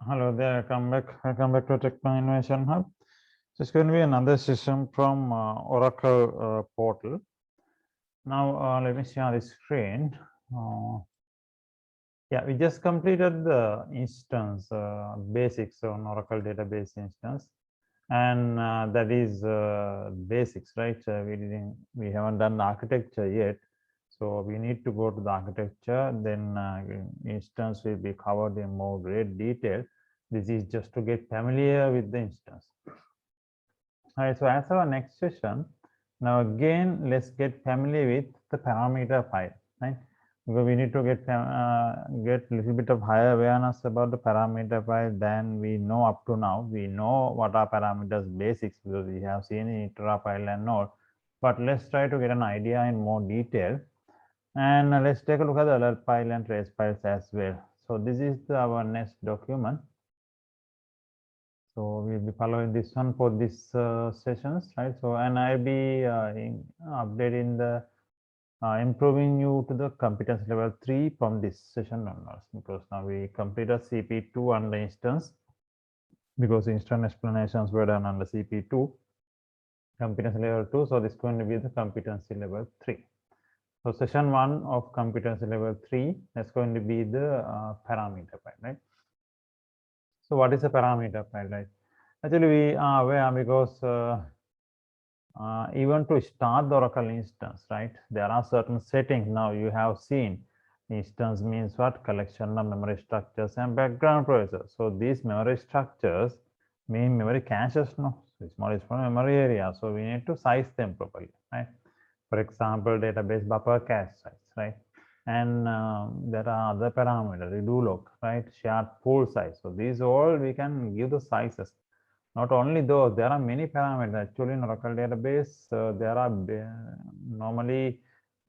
Hello there, welcome back to Techno Innovation Hub. So it's going to be another session from Oracle portal. Now let me share the screen. Yeah, we just completed the instance basics on Oracle database instance, and that is basics, right? We haven't done the architecture yet, so we need to go to the architecture. Then instance will be covered in more great detail. This is just to get familiar with the instance. All right, so as our next session, now again, let's get familiar with the parameter file, right? Because we need to get a little bit of higher awareness about the parameter file than we know up to now. We know what are parameters basics because we have seen in iter file and node, but let's try to get an idea in more detail. And let's take a look at the alert file and trace files as well. So this is our next document. So we'll be following this one for this sessions, right? So, and I'll be updating the improving you to the competence level 3 from this session onwards, because now we completed Cp2 under instance, because instance explanations were done under Cp2, competence level 2. So this is going to be the competency level 3. So session 1 of competency level 3, that's going to be the parameter file, right? So what is a parameter file, right? Actually, we are aware because even to start the Oracle instance, right? There are certain settings. Now you have seen instance means what? Collection of memory structures and background processors. So these memory structures mean memory caches, no? So it's for memory area. So we need to size them properly, right? For example, database buffer cache size, right? And there are other parameters, redo lock, right? Shared pool size. So these all we can give the sizes. Not only those, there are many parameters. Actually, in Oracle database, there are normally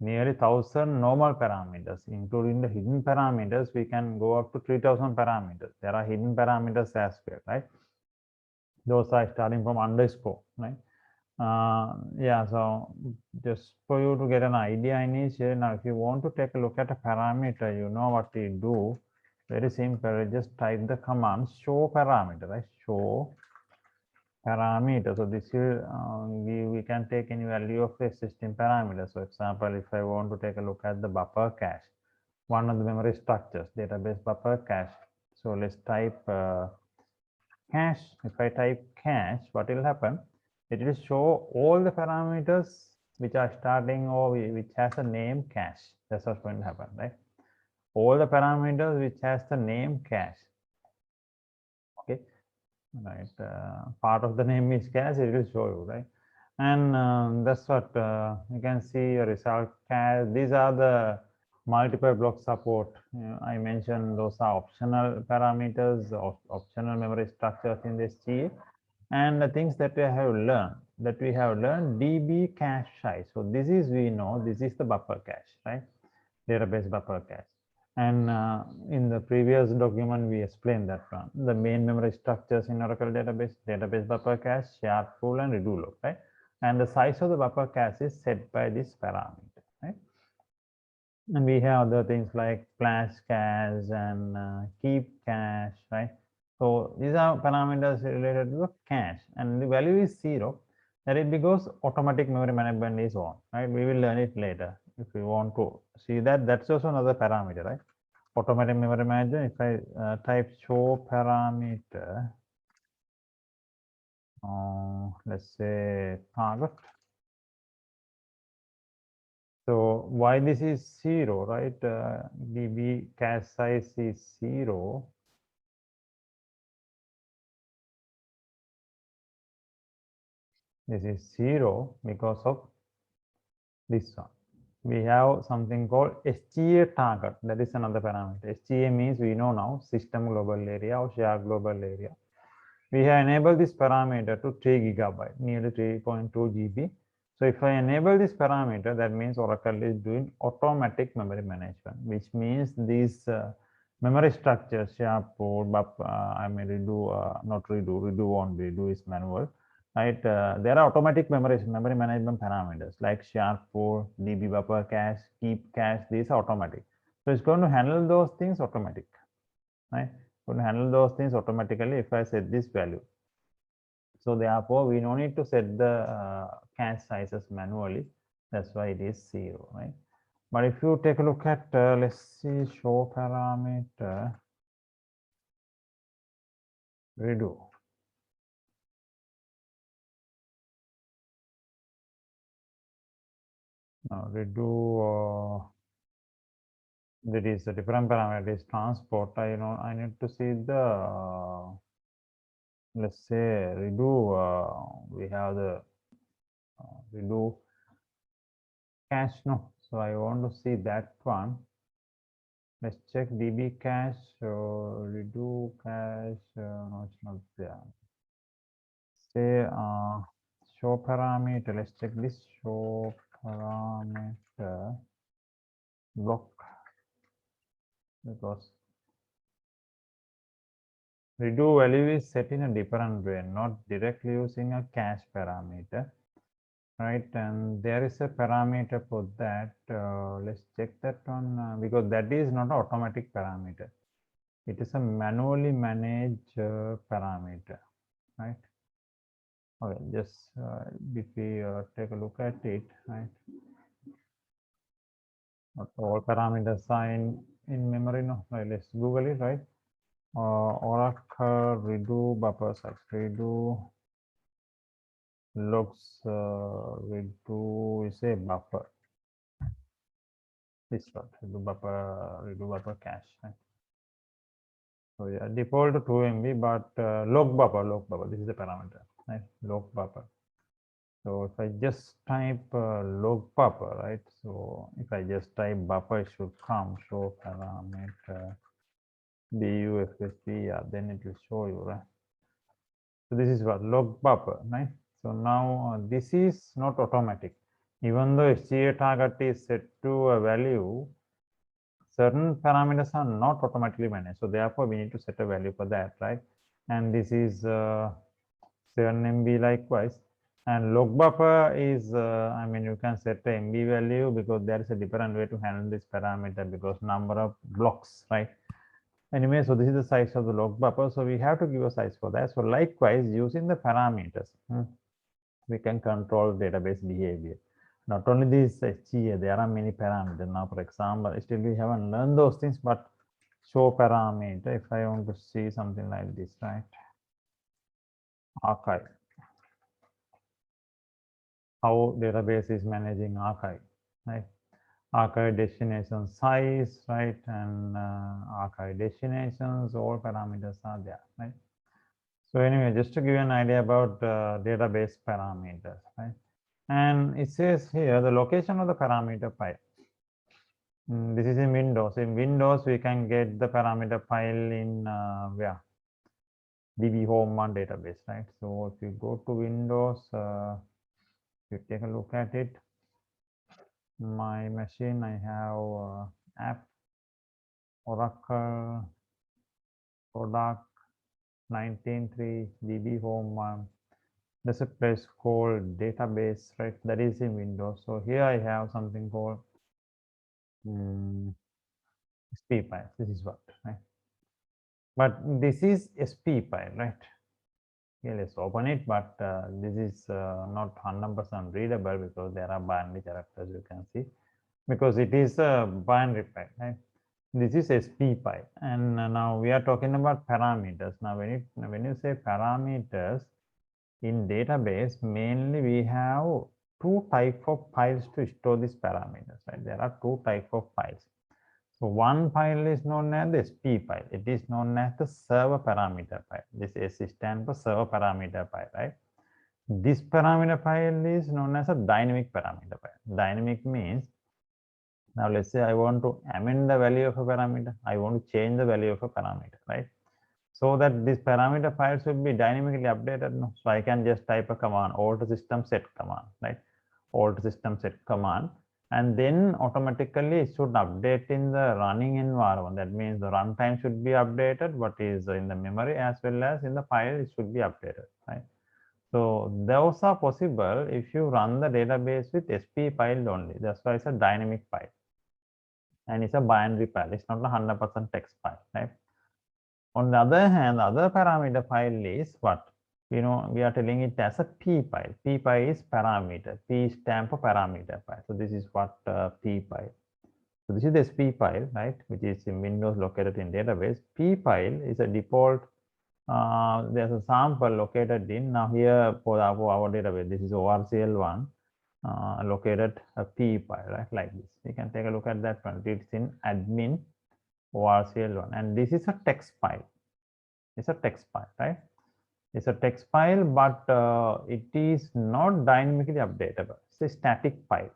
nearly 1,000 normal parameters, including the hidden parameters. We can go up to 3,000 parameters. There are hidden parameters as well, right? Those are starting from underscore, right? Yeah, so just for you to get an idea initially, now if you want to take a look at a parameter, you know what to do. Very simple, just type the command show parameter, right? Show parameter. So this will we can take any value of existing parameter. So example, if I want to take a look at the buffer cache, one of the memory structures, database buffer cache. So let's type cache. If I type cache, what will happen? It will show all the parameters which are starting or which has a name cache. That's what's going to happen, right? All the parameters which has the name cache. Okay, right? Part of the name is cache. It will show you, right? And that's what you can see a result cache. These are the multiple block support. I mentioned those are optional parameters of optional memory structures in this SGA. And the things that we have learned, DB cache size. So this is, we know, this is the buffer cache, right? Database buffer cache. And in the previous document, we explained that one. The main memory structures in Oracle database buffer cache, shared pool, and redo lock, right? And the size of the buffer cache is set by this parameter, right? And we have other things like flash cache and keep cache, right? So these are parameters related to the cache, and the value is 0. That is because automatic memory management is on, right? We will learn it later if we want to see that. That's also another parameter, right? Automatic memory management. If I type show parameter, let's say target. So why this is 0, right? DB cache size is 0. This is 0 because of this one. We have something called SGA target. That is another parameter. SGA means we know now system global area or shared global area. We have enabled this parameter to 3 GB, nearly 3.2 GB. So if I enable this parameter, that means Oracle is doing automatic memory management, which means these memory structures, share pool, but I may redo, not redo, redo won't be, redo is manual, right? There are automatic memory management parameters like share pool, DB buffer cache, keep cache. These are automatic. So it's going to handle those things automatic, right? Could handle those things automatically if I set this value. So therefore, we no need to set the cache sizes manually. That's why it is 0, right? But if you take a look at, let's see, show parameter, redo. Now redo, that is a different parameter, is transport. I need to see the, let's say, redo, we have the redo cache, no. So I want to see that one. Let's check db cache, so redo cache, no, it's not there. Say show parameter, let's check this show parameter block, because redo value is set in a different way, not directly using a cache parameter, right? And there is a parameter for that. Let's check that one, because that is not an automatic parameter. It is a manually managed parameter, right? Okay, just if we take a look at it, right? Not all parameters are in memory, no. Right, let's Google it, right? Oracle redo buffers, redo logs, redo is a buffer. This one, redo buffer cache, right? So yeah, default 2 MB, but log buffer, this is the parameter, right? Log buffer. So if I just type log buffer, right? So if I just type buffer, it should come show parameter bufsb, yeah, then it will show you, right? So this is what log buffer, right? So now this is not automatic. Even though SGA target is set to a value, certain parameters are not automatically managed. So therefore, we need to set a value for that, right? And this is 7 MB likewise. And log buffer is, I mean, you can set a MB value because there is a different way to handle this parameter because number of blocks, right? Anyway, so this is the size of the log buffer. So we have to give a size for that. So likewise, using the parameters, we can control database behavior. Not only this HGA, there are many parameters. Now, for example, still we haven't learned those things, but show parameter, if I want to see something like this, right? Archive. How database is managing archive, right? Archive destination size, right? And archive destinations, all parameters are there, right? So anyway, just to give you an idea about database parameters, right? And it says here the location of the parameter file. This is in Windows. In Windows, we can get the parameter file in where? DB home one database, right? So if you go to Windows, you take a look at it. My machine, I have app, Oracle, product, 19.3, DB home one. There's a place called database, right? That is in Windows. So here I have something called Spfile. This is what, right? But this is Spfile, right? Yeah, let's open it, but this is not 100% readable because there are binary characters you can see, because it is a binary file, right? This is Spfile, and now we are talking about parameters. Now, when you say parameters in database, mainly we have two types of files to store these parameters, right? There are two types of files. So one file is known as the Spfile. It is known as the server parameter file. This S stands for server parameter file, right? This parameter file is known as a dynamic parameter file. Dynamic means, now let's say I want to amend the value of a parameter. I want to change the value of a parameter, right? So that this parameter file should be dynamically updated. No? So I can just type a command, alt system set command, right? Alt system set command, and then automatically it should update in the running environment. That means the runtime should be updated, what is in the memory as well as in the file, it should be updated, right? So those are possible if you run the database with Spfile only. That's why it's a dynamic file. And it's a binary file. It's not a 100% text file, right? On the other hand, the other parameter file is what? We are telling it as a p file. P file is parameter. P stands for parameter file. So this is what p file. So this is the Spfile, right, which is in Windows located in database. Spfile is a default. There's a sample located in now here for our database. This is ORCL1 located a P file, right, like this. We can take a look at that one. It's in admin ORCL1, and this is a text file. It's a text file, right? It's a text file, but it is not dynamically updatable. It's a static file.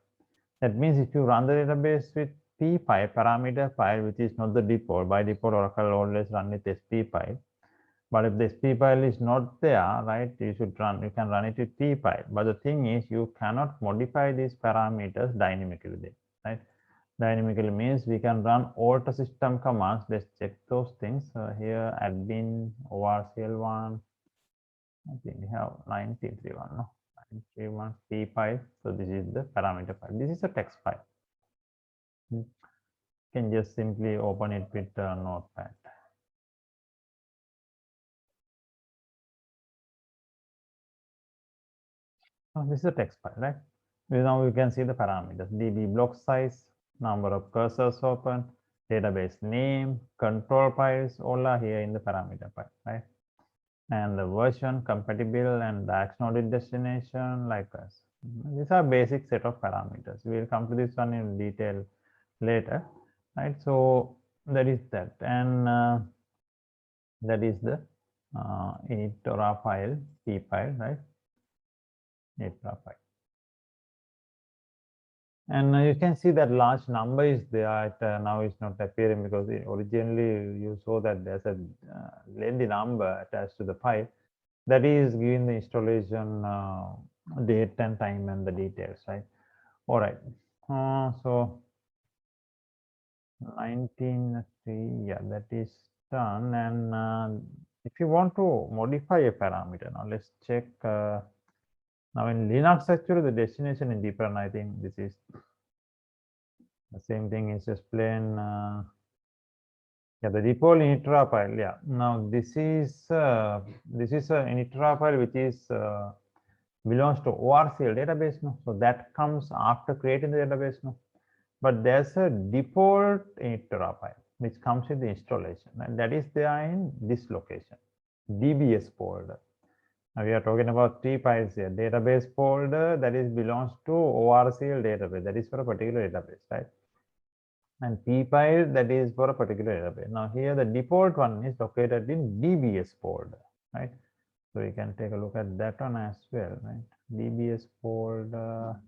That means if you run the database with P file, parameter file, which is not the default, by default Oracle always run with SP file. But if the SP file is not there, right, you can run it with P file. But the thing is, you cannot modify these parameters dynamically, right? Dynamically means we can run alter system commands. Let's check those things. Here admin ORCL1. I think we have 931, no? 931 P file. So this is the parameter file. This is a text file. You can just simply open it with Notepad. This is a text file, right? Now you can see the parameters: DB block size, number of cursors open, database name, control files, all are here in the parameter file, right? And the version, compatible, and the acknowledged destination, likewise. These are basic set of parameters. We will come to this one in detail later, right? So that is that, and that is the init file, p file, right? Init file. And you can see that large number is there. Now it's not appearing because originally you saw that there's a lengthy number attached to the file. That is giving the installation date and time and the details, right? All right. So 19.3, yeah, that is done. And if you want to modify a parameter, now let's check. Now in Linux, actually, the destination is different. I think this is the same thing is just plain. Yeah, the default initra file. Yeah. Now this is an initra file which is belongs to ORCL database. No, so that comes after creating the database. No, but there's a default initra file which comes with the installation, and that is there in this location, DBS folder. Now we are talking about three files here: database folder that is belongs to ORCL database, that is for a particular database, right? And P file that is for a particular database. Now here the default one is located in DBS folder, right? So we can take a look at that one as well, right? DBS folder,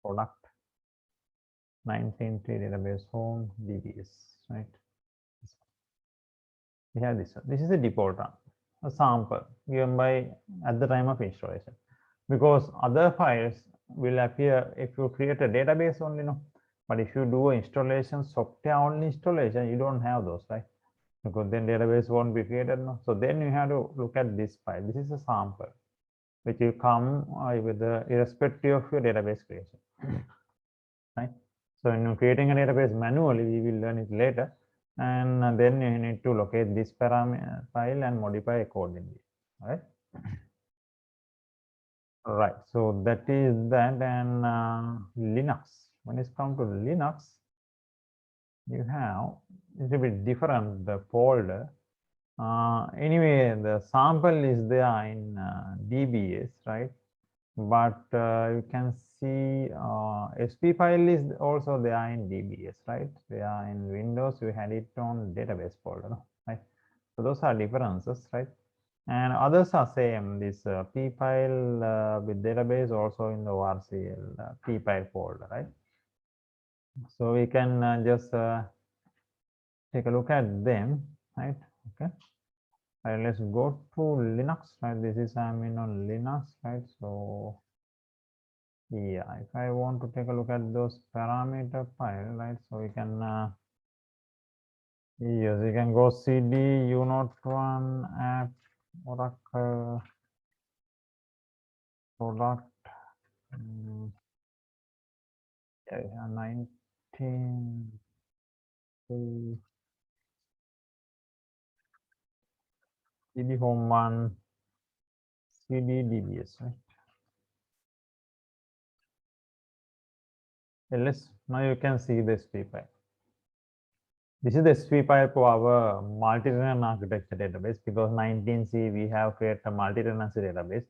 product, 9.3 database home, DBS, right? We have this one. This is a default one, a sample given by at the time of installation, because other files will appear if you create a database only, no. But if you do installation, software only installation, you don't have those, right? Because then database won't be created, no. So then you have to look at this file. This is a sample which will come with the irrespective of your database creation, right? So in creating a database manually, we will learn it later, and then you need to locate this parameter file and modify accordingly, right? Right. So that is that, and Linux. When it's come to Linux, you have it's a bit different the folder. Anyway, the sample is there in DBS, right? But you can see Spfile is also there in DBS, right? They are in Windows, we had it on database folder, right? So those are differences, right? And others are same. This P file with database also in the ORCL P file folder, right? So we can just take a look at them, right? Okay. Right, let's go to Linux, right? This is I'm in on Linux, right? So yeah, if I want to take a look at those parameter file, right? So we can yes, we can go cd u01 app oracle product yeah, 19 cd home 1 cd dbs, right? Let's now you can see the Spfile. This is the Spfile for our multi-tenant architecture database because 19C we have created a multi-tenancy database.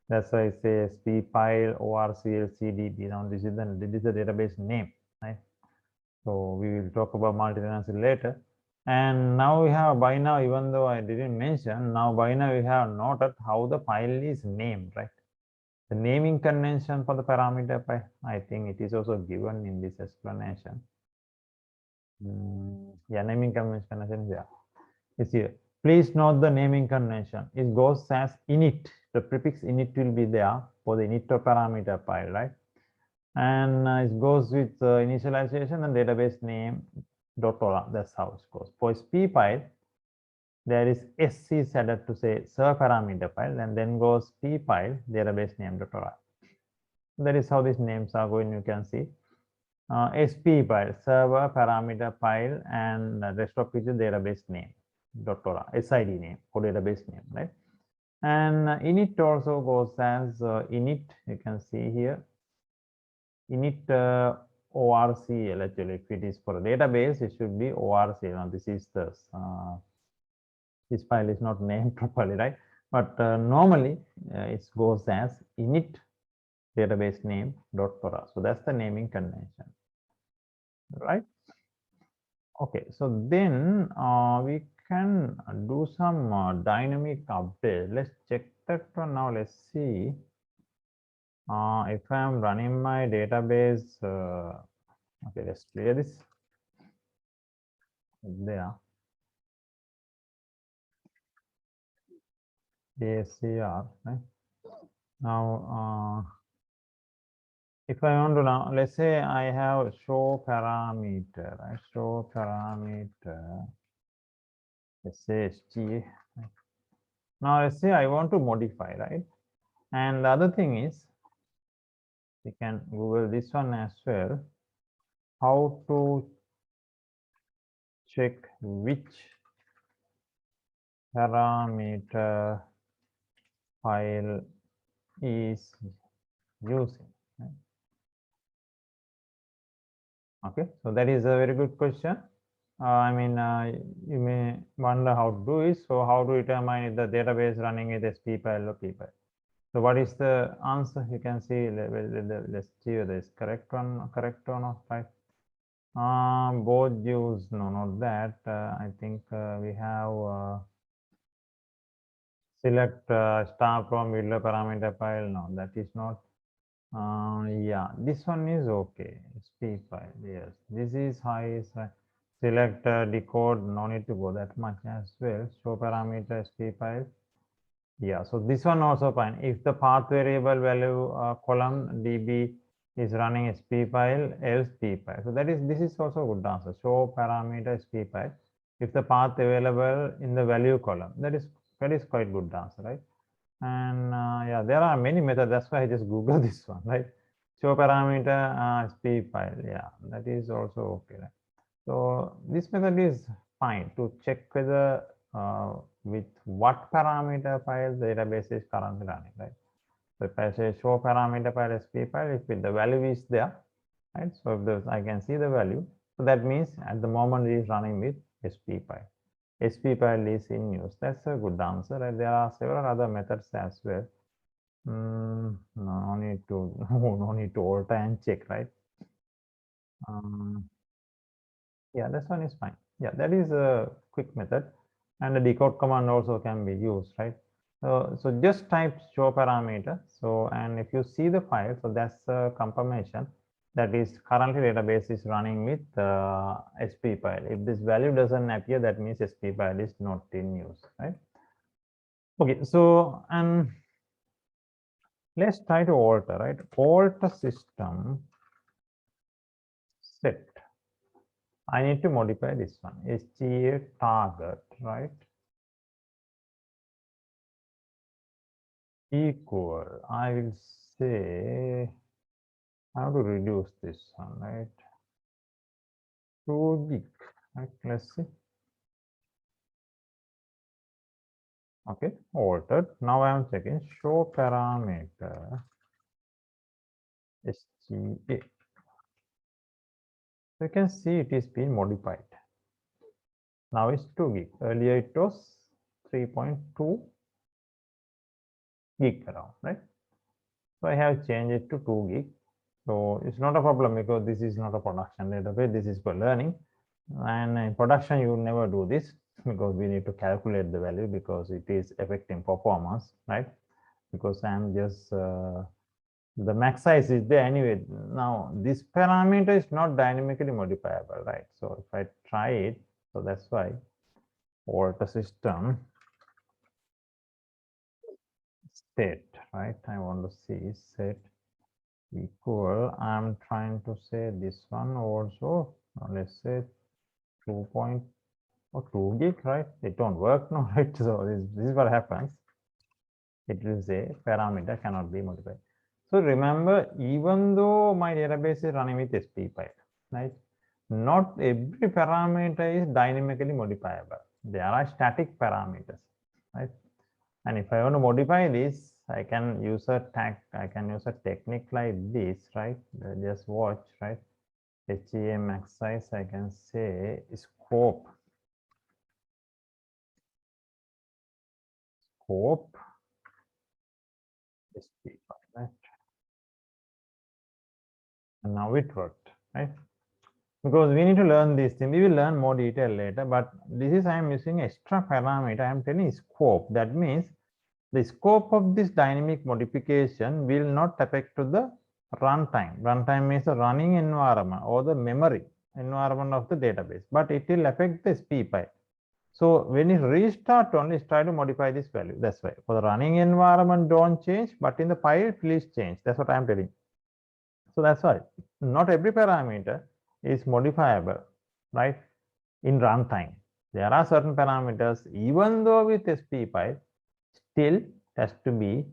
That's why I say Spfile orcl cdb. Now this is the database name, right? So we will talk about multi-tenancy later. And now we have by now, even though I didn't mention, now by now we have noted how the file is named, right? The naming convention for the parameter file, I think it is also given in this explanation. Yeah, naming convention is there. It's here. Please note the naming convention. It goes as init. The prefix init will be there for the init parameter file, right? And it goes with initialization and database name dot .ora. That's how it goes. For Spfile, there is sc is added to say server parameter file, and then goes Spfile database name dot .ora. That is how these names are going. You can see. Spfile server parameter file and the rest of it is database name .tora SID name for database name, right? And init also goes as init. You can see here init orcl. Actually, if it is for a database, it should be orcl. Now this is this file is not named properly, right? But normally it goes as init database name .tora. So that's the naming convention, right? Okay, so then we can do some dynamic update. Let's check that one now. Let's see if I'm running my database. Okay, let's clear this. There, ACR. Right? Now, if I want to now, let's say I have show parameter. Right? Show parameter. Let's say STA. Right? Now let's say I want to modify, right? And the other thing is, you can Google this one as well. How to check which parameter file is using. Okay, so that is a very good question. I mean, you may wonder how to do it. So how to determine if the database running with Spfile or Pfile? So what is the answer? You can see, let's see whether it's correct or not, right? Both use, no, not that. I think we have select star from middle parameter file. No, that is not. Yeah, this one is okay. Spfile, yes. This is high. Select decode. No need to go that much as well. Show parameter Spfile. Yeah, so this one also fine. If the path variable value column db is running Spfile, else Spfile. So this is also a good answer. Show parameter Spfile. If the path available in the value column, that is quite good answer, right? And yeah, there are many methods. That's why I just Google this one, right? Show parameter Spfile. Yeah, that is also okay, right? So this method is fine to check whether with what parameter file the database is currently running, right? So if I say show parameter file Spfile, if the value is there, right? So if I can see the value, so that means at the moment it is running with Spfile. Spfile is in use. That's a good answer. And there are several other methods as well. No need to no need to alter and check, right? Yeah, this one is fine. Yeah, that is a quick method, and the decode command also can be used, right? So just type show parameter. So, and if you see the file, so that's a confirmation that is currently database is running with Spfile. If this value doesn't appear, that means Spfile is not in use, right? Okay, so and let's try to alter, right? Alter system set. I need to modify this one. STA target, right? Equal. I will say how to reduce this one, right? 2 gig. Right? Let's see. Okay, altered. Now I am checking show parameter SGA. You can see it is being modified. Now it's 2 gig. Earlier it was 3.2 gig around, right? So I have changed it to 2 gig. So it's not a problem because this is not a production database. This is for learning. And in production, you never do this because we need to calculate the value because it is affecting performance, right? Because I'm just the max size is there anyway. Now this parameter is not dynamically modifiable, right? So if I try it, so that's why alter system state, right? I want to see set equal. I'm trying to say this one also. Let's say 2.2 gig, right? It don't work now, right? So this is what happens. It will say parameter cannot be modified. So remember, even though my database is running with Spfile, right? Not every parameter is dynamically modifiable. There are static parameters, right? And if I want to modify this, I can use a tag, I can use a technique like this, right? Just watch, right? HEA max size, I can say scope SPI, right? And now it worked, right? Because we need to learn this thing. We will learn more detail later, but this is I am using extra parameter. I am telling scope. That means the scope of this dynamic modification will not affect to the runtime. Runtime means the running environment or the memory environment of the database, but it will affect the SPI. So when you restart only, try to modify this value. That's why for the running environment, don't change, but in the file, please change. That's what I'm telling. So that's why not every parameter is modifiable, right? In runtime, there are certain parameters, even though with SPFile, still has to be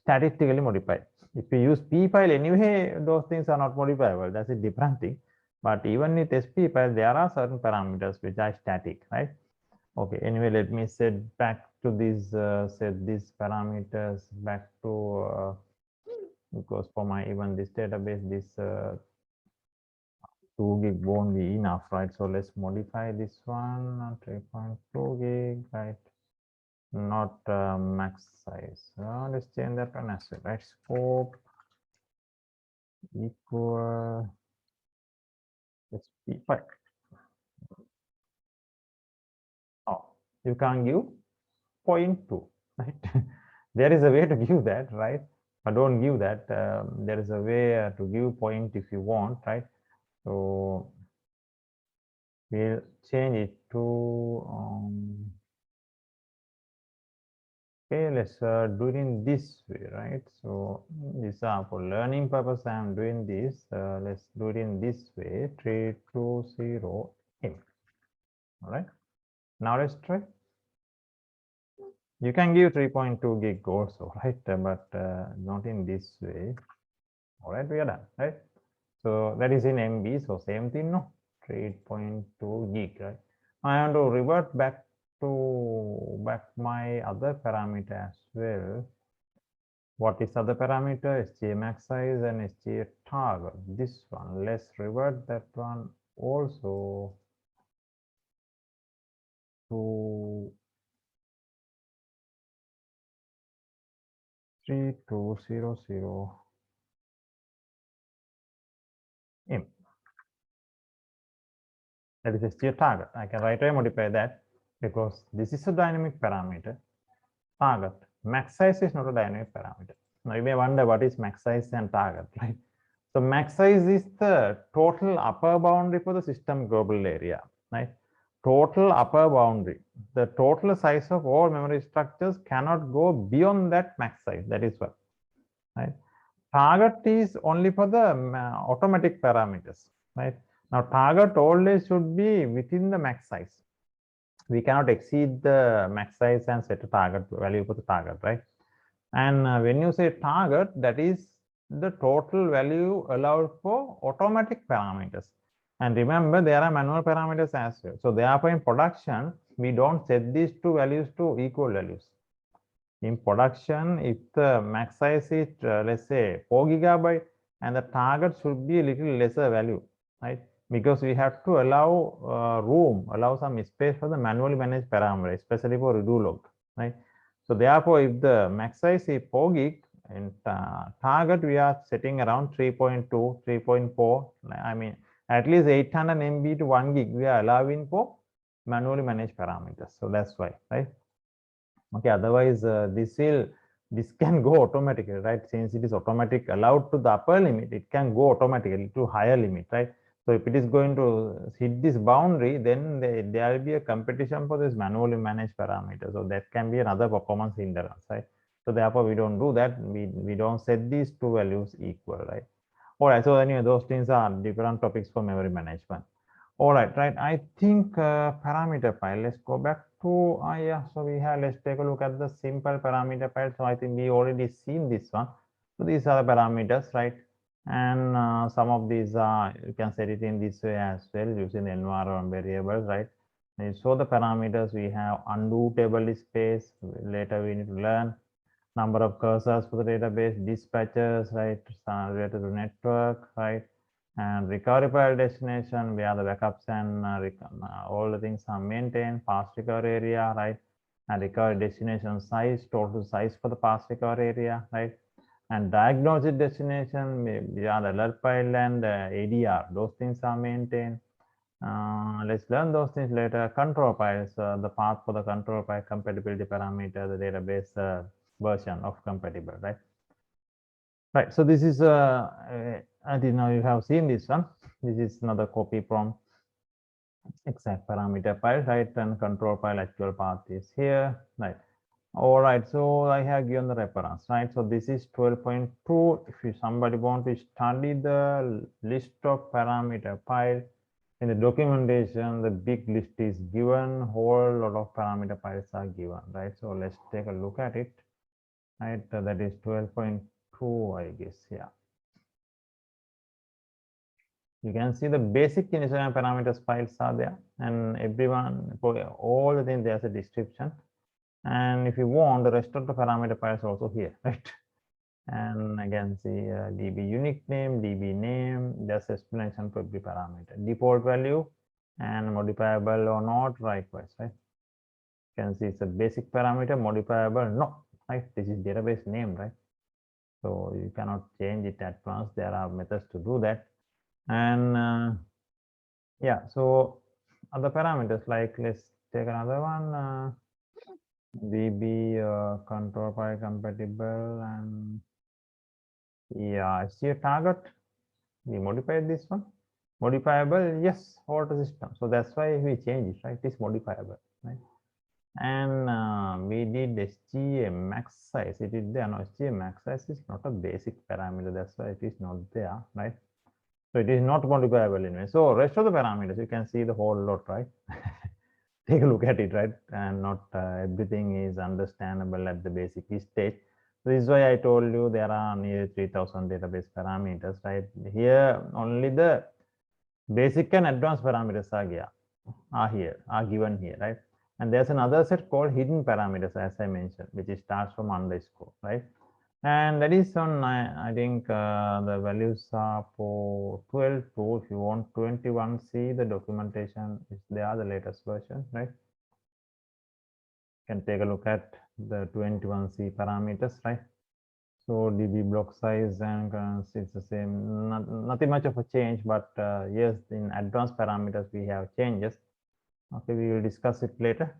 statistically modified. If you use P-file anyway, those things are not modifiable. That's a different thing. But even with SPFile, there are certain parameters which are static, right? Okay, anyway, let me set back to these, set these parameters back to, because for my even this database, this 2 gig won't be enough, right? So let's modify this one, 3.2 gig, right? Not max size. Let's change that one as well, right? Scope equal SP5. Oh, you can't give 0.2, right? There is a way to give that, right? But don't give that. There is a way to give point if you want, right? So we'll change it to okay, let's do it in this way, right? So these are for learning purpose. I'm doing this. Let's do it in this way. 320 in. All right. Now let's try. You can give 3.2 gig also, right? But not in this way. All right, we are done, right? So that is in MB. So same thing, no? 3.2 gig, right? I want to revert back to my other parameter as well. What is other parameter? SGA max size and SGA target. This one, let's revert that one also to 3200 im. That is SGA target. I can right away modify that because this is a dynamic parameter. Target. Max size is not a dynamic parameter. Now you may wonder what is max size and target, right? So max size is the total upper boundary for the system global area, right? Total upper boundary. The total size of all memory structures cannot go beyond that max size. That is what, right? Target is only for the automatic parameters, right? Now target always should be within the max size. We cannot exceed the max size and set a target value for the target, right? And when you say target, that is the total value allowed for automatic parameters. And remember, there are manual parameters as well. So therefore, in production, we don't set these two values to equal values. In production, if the max size is let's say 4 GB and the target should be a little lesser value, right? Because we have to allow some space for the manually managed parameter, especially for redo log, right? So therefore, if the max size is 4 gig and target we are setting around 3.2, 3.4, I mean at least 800 MB to 1 gig we are allowing for manually managed parameters. So that's why, right? Okay, otherwise this can go automatically, right? Since it is automatic allowed to the upper limit, it can go automatically to higher limit, right? So if it is going to hit this boundary, then there will be a competition for this manually managed parameter. So that can be another performance hindrance, right? So therefore we don't do that. We don't set these two values equal, right? All right, so anyway, those things are different topics for memory management. All right, right. I think parameter file. Let's go back to yeah. So we have. Let's take a look at the simple parameter file. So I think we already seen this one. So these are the parameters, right? And some of these you can set it in this way as well using the environment variables, right? And so the parameters we have undo table space. Later we need to learn number of cursors for the database, dispatches, right? Related to network, right? And recovery file destination where the backups and all the things are maintained, fast recovery area, right? And recovery destination size, total size for the fast recovery area, right? And diagnostic destination where the alert file and ADR, those things are maintained. Let's learn those things later. Control files, the path for the control file compatibility parameter, the database version of compatible, right? Right, so this is I think now you have seen this one. This is another copy from exact parameter file, right? And control file actual path is here, right? All right, so I have given the reference, right? So this is 12.2. If somebody want to study the list of parameter file in the documentation, the big list is given, whole lot of parameter files are given, right? So let's take a look at it, right? That is 12.2, I guess, yeah. You can see the basic initial parameters files are there, and everyone for all the things there's a description. And if you want, the rest of the parameter files also here, right? And again, see DB unique name, DB name, there's explanation for every parameter, default value, and modifiable or not, likewise, right? You can see it's a basic parameter, modifiable, no, right? This is database name, right? So you cannot change it at once. There are methods to do that. And yeah, so other parameters like let's take another one, DB control file compatible, and yeah, see a target. We modified this one. Modifiable, yes, auto system. So that's why we change it, right? It is modifiable, right? And we did SGA max size. It is there. No, SGA max size is not a basic parameter. That's why it is not there, right? So it is not modifiable anyway. So rest of the parameters, you can see the whole lot, right? Take a look at it, right? And not everything is understandable at the basic stage. So this is why I told you there are nearly 3000 database parameters, right? Here only the basic and advanced parameters are given here, right? And there's another set called hidden parameters, as I mentioned, which starts from underscore, right? And that is on, I think the values are for 12.2. If you want 21C, the documentation is there, the latest version, right? You can take a look at the 21C parameters, right? So DB block size and it's the same, nothing much of a change, but yes, in advanced parameters, we have changes. Okay, we will discuss it later.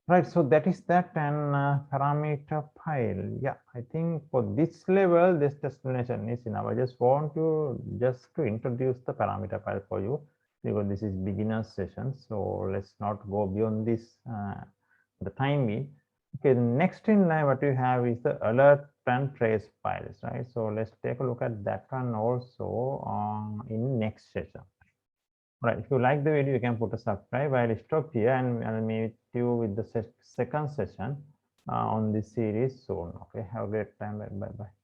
Right, so that is that, and parameter file. Yeah, I think for this level, this explanation is enough. I just want to introduce the parameter file for you because this is beginner session. So let's not go beyond this the time being. Okay, next in line, what you have is the alert and trace files, right? So let's take a look at that one also in next session. Right, if you like the video, you can put a subscribe. I'll stop here and I'll meet you with the second session on this series soon. Okay, have a great time. Bye bye.